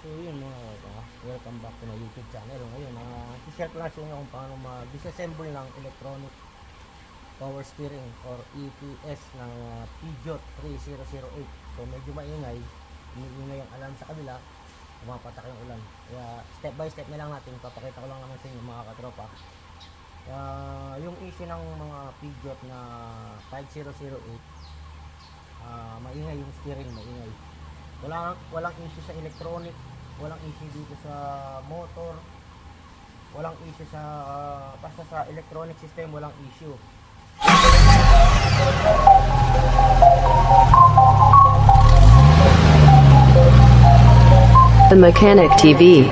So yun mga welcome back to my YouTube channel. Ngayon, i-share ko lang sa inyo kung paano mag-disassemble ng electronic power steering or EPS ng Peugeot 3008. So medyo maingay, umiingay ang alarm sa kabila, pumapatak yung ulan. Kaya step by step na lang natin, papakita ko lang naman sa inyo mga katropa. Yung issue ng mga Peugeot na 5008, maingay yung steering, maingay. Walang issue sa electronic, walang issue dito sa motor, walang issue sa basta sa electronic system, walang issue. The Mechanic TV.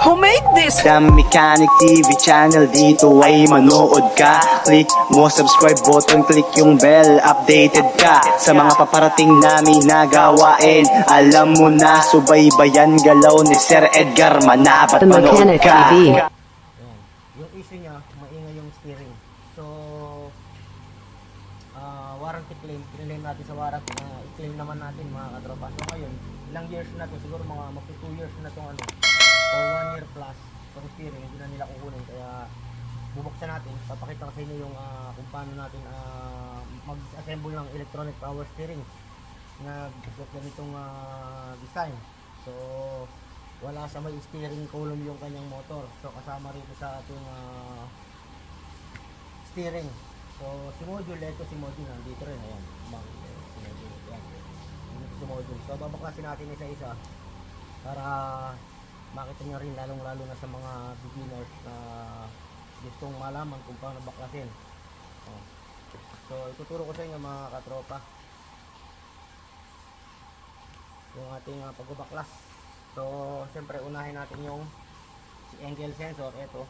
Who made this? The Mechanic TV channel, dito ay manood ka. Click mo subscribe button, click yung bell, updated ka sa mga paparating namin na gawain. Alam mo na, subaybayan galaw ni Sir Edgar Manabat. The Manood Mechanic ka. TV. Ayan. Yung issue niya, maingay yung steering. So warranty claim natin sa warranty na i-claim naman natin mga katropa. So ngayon, ilang years na to, siguro mga magto 2 years na tong or 1 year plus itong steering, hindi na nila kukunin. Kaya bubuksan natin, papakita ko sa inyo yung kung paano natin mag-assemble ng electronic power steering na ganitong design. So wala sa may steering column yung kanyang motor, so kasama rito sa ating steering. So si module, ito si module nandito rin, ayan, si module, ayan, si module. So babaklasin natin isa-isa para makita nyo rin, lalong-lalo na sa mga beginners na gustong malaman kung paano baklasin. So ituturo ko sa inyo mga katropa yung ating pagbabaklas. So siyempre unahin natin yung si angle sensor, ito.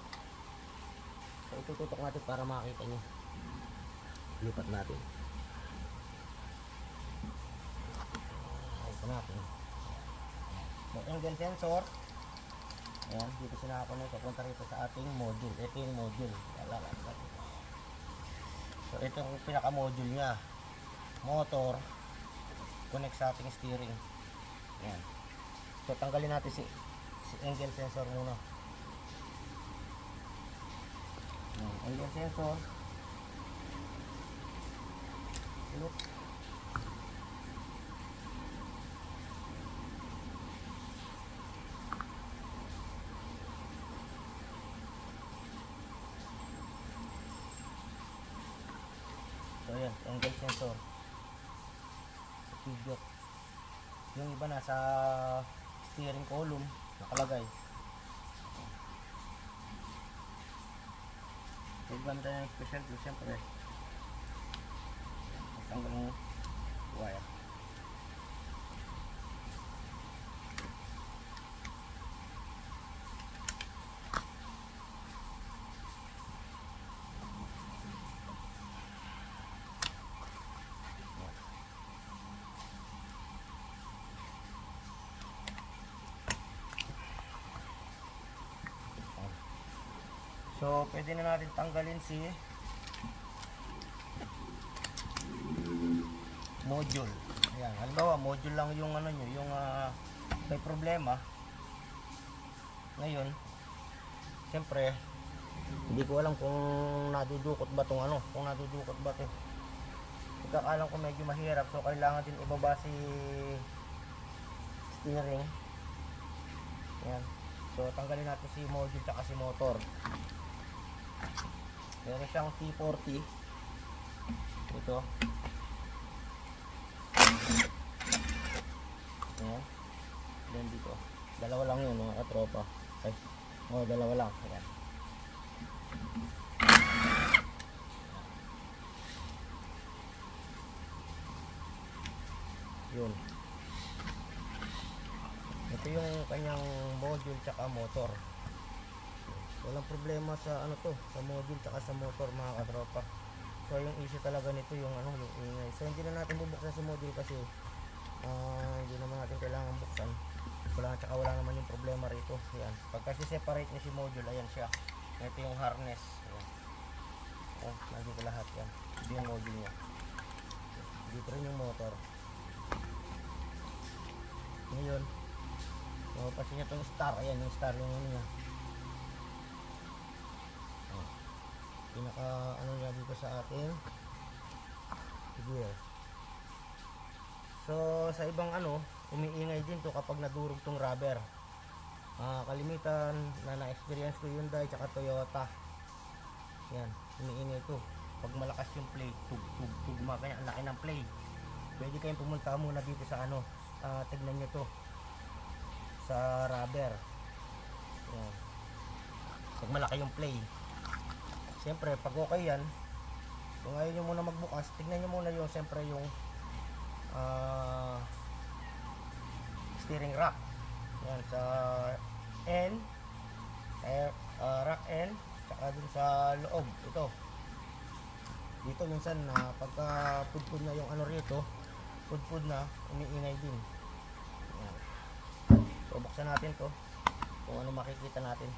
So itututok natin para makita nyo. Lipat natin. Ito natin. So angle sensor, ayan, dito sinakakonect, papunta rito sa ating module. Ito yung module. So ito yung pinaka module nya. Motor connect sa ating steering. Ayan. So tanggalin natin si angle sensor muna. Angle sensor. Look. So ayan, angle sensor. Peugeot. Yung iba nasa steering column nakalagay. Ibang tayo ng special tool, siyempre tanggal ng wire. So pwede na natin tanggalin si module. Ayan, halimbawa module lang yung ano nyo, yung may problema. Ngayon siyempre hindi ko alam kung nadudukot ba tong kung nadudukot ba to. Pagkakalam ko medyo mahirap, so kailangan din ibaba si steering. Ayan. So tanggalin natin si module tsaka si motor. Meron siyang T40 ito. Ayan. Then dito, dalawa lang yun mga katropa. Ay, dalawa lang. Ayan. Yun. Ito yung kanyang module tsaka motor. Walang problema sa sa module tsaka sa motor mga katropa. So yung issue talaga nito yung yung ingay. So hindi na natin bubuksan si module kasi hindi naman natin kailangan buksan. Wala naman yung problema rito. Ayan. Pagka separate niya si module, ayan siya. Ito yung harness. Ayan. Nandito lahat yan. Ito yung module niya. Dito rin yung motor. Ngayon, so pasin niya itong star. Ayan yung star yung ano niya. Oh. Pinaka ano niya dito sa ating gear. So sa ibang ano, umiingay din to kapag nadurog tong rubber. Kalimitan na na-experience ko Hyundai tsaka Toyota. Yan, umiingay to. Pag malakas yung play, tugma kaya ang laki ng play. Pwede kayong pumunta muna dito sa ano, tignan nyo to sa rubber. Yan. Pag malaki yung play. Siyempre, pag okay yan, kung ayaw nyo muna magbukas, tignan nyo muna yung siyempre yung steering rack. Yan, sa end, rack end, saka dun sa loob, ito. Dito minsan na pagka pudpud na yung ano rito, pudpud na, umiingay din. Yan. So, buksan natin to, kung ano makikita natin.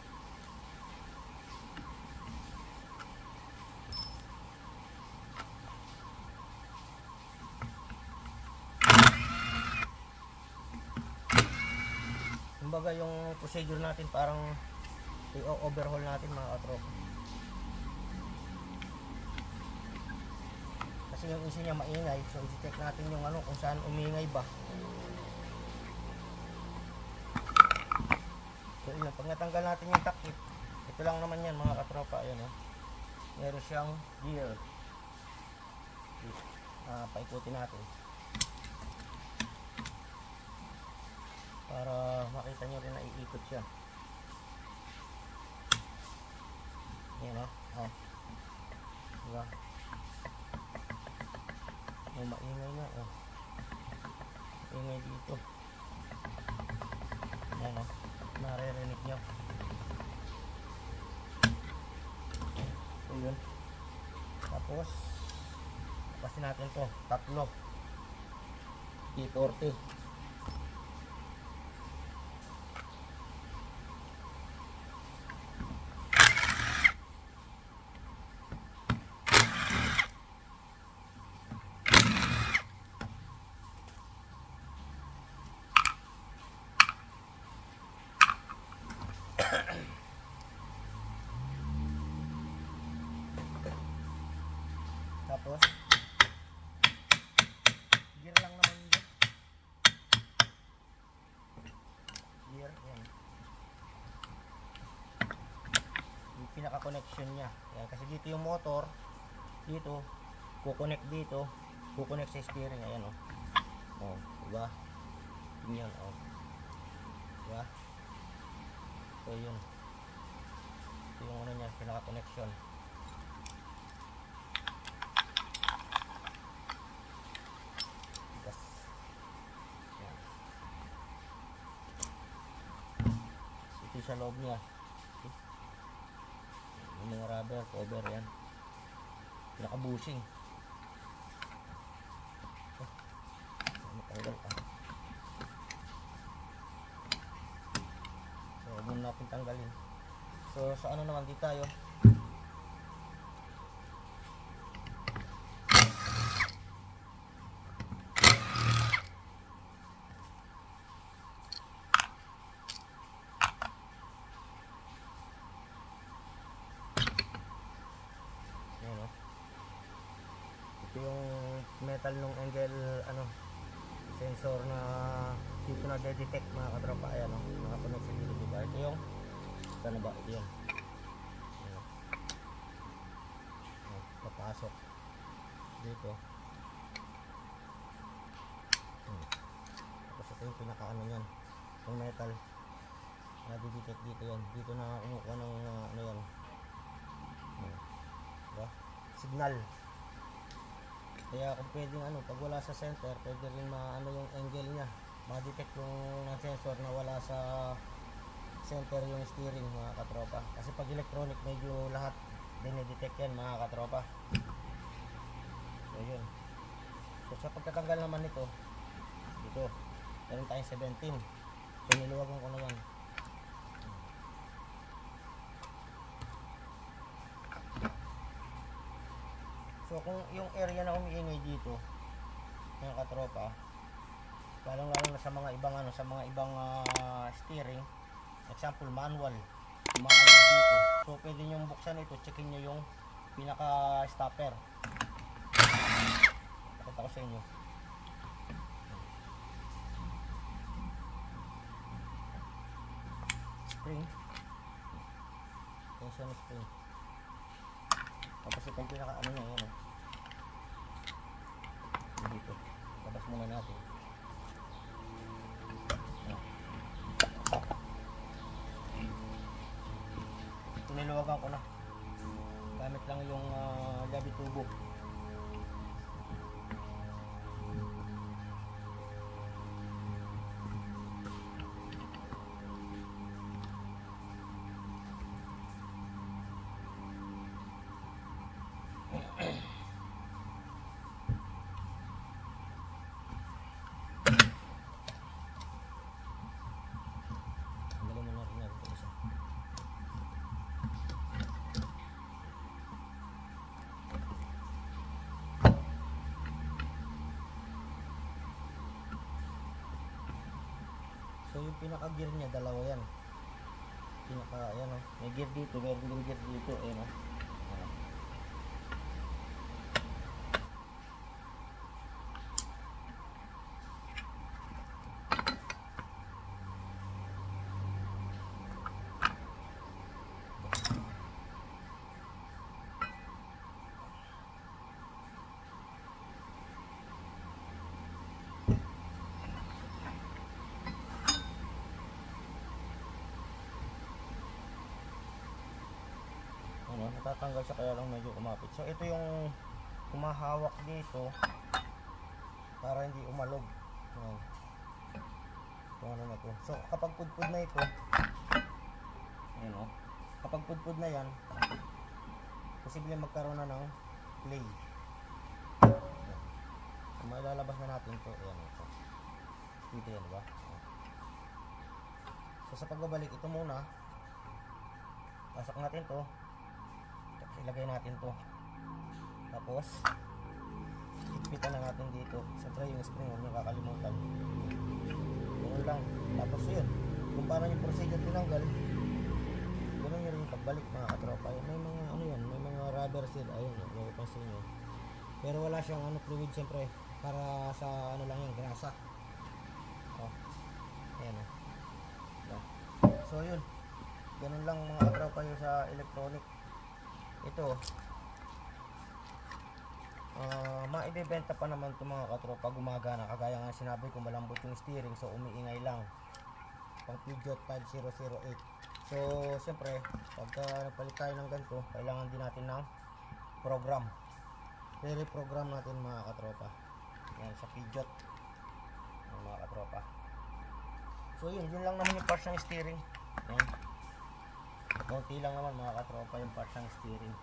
Kumbaga yung procedure natin parang i-overhaul natin mga katropa. Kasi yung issue niya maingay, so i-check natin yung ano kung saan umingay ba. So yun, pag natanggal natin yung takip, ito lang naman yan mga katropa. Ayan, meron siyang gear. Paikutin natin para makita nyo rin na iikot siya. Yan diba? Maingay na ingay dito. Yan naririnig nyo. So yun, tapos pasin natin to tatlo T40. Tapos gear lang naman yun. Gear, yan. Yung pinaka connection nya yan, kasi dito yung motor, dito kukonect dito, kukonect sa steering. Ayan diba? Yun diba? So yun, ito yung ano nya, pinaka connection. Ito sa loob niya. Okay. Yung mga rubber cover yan. Pinaka-bushing. Matanggal pa. So, huwag muna natin tanggalin. So, sa ano naman dito tayo. Ito yung metal nung angle sensor na dito na detect mga katropa. Ayan nakakonect sa dito, diba? Ito yung saan na ba? Ito yun. Papasok dito. Tapos ito yung pinaka ano yan, yung metal na detect dito yan. Dito na kumukuha ng ano yan, diba? Signal. Kaya kung pwedeng pag wala sa center, pwede rin yung angle niya, ma-detect yung sensor na wala sa center yung steering mga katropa. Kasi pag electronic medyo lahat dinidetect yan mga katropa. So yun. So sa pagtatanggal naman nito, dito meron tayong 17. So niluwagan ko na yan. So kung yung area na umiingay dito mga katropa, Lalong-lalo na sa mga ibang sa mga ibang steering. Example, manual. Manual dito. So pwede niyo buksan ito, checkin niyo yung pinaka stopper. Pakita ko sa inyo. Spring. Tension spring. Tapos itong pinaka ano niya, yan dito. Labas muna natin. Tiniluwagan ko na. Gamit lang yung labi tubo. Lagyan mo na rin natin ito isa. So yung pinaka gear niya, dalawa yan. Ayan may gear dito, meron din gear dito, ayan Ayan. Natatanggal siya kaya lang medyo kumapit. So ito yung kumahawak dito para hindi umalog. Ayan. Ano na to. So kapag pudpud na ito, ayan kapag pudpud na yan, posible magkaroon na ng play. So mailalabas na natin to. Ayan ito. Dito yan, diba? So sa pagbabalik, ito muna pasok natin to. Ilagay natin to, tapos higpitan na natin dito. Siyempre yung spring, huwag nyo kakalimutan. Ganun lang. Tapos yun, kung paano yung procedure tinanggal, ganun nyo rin yung pagbalik mga katropa. May mga may mga rubber seal, ayun mapapansin nyo, pero wala siyang fluid, siyempre para sa lang yung grasa. Ayan so yun, ganun lang mga katropa yung sa electronic. Ito maibebenta pa naman itong mga katropa, gumagana, kagaya nga sinabi ko, malambot yung steering, so umiingay lang, pang Peugeot 5008. So siyempre pagka napalit tayo ng ganito, kailangan din natin ng program, program natin mga katropa. Yan sa Peugeot mga katropa. So yun lang naman yung parts ng steering. Yan, konti lang naman mga katropa yung parts ng steering.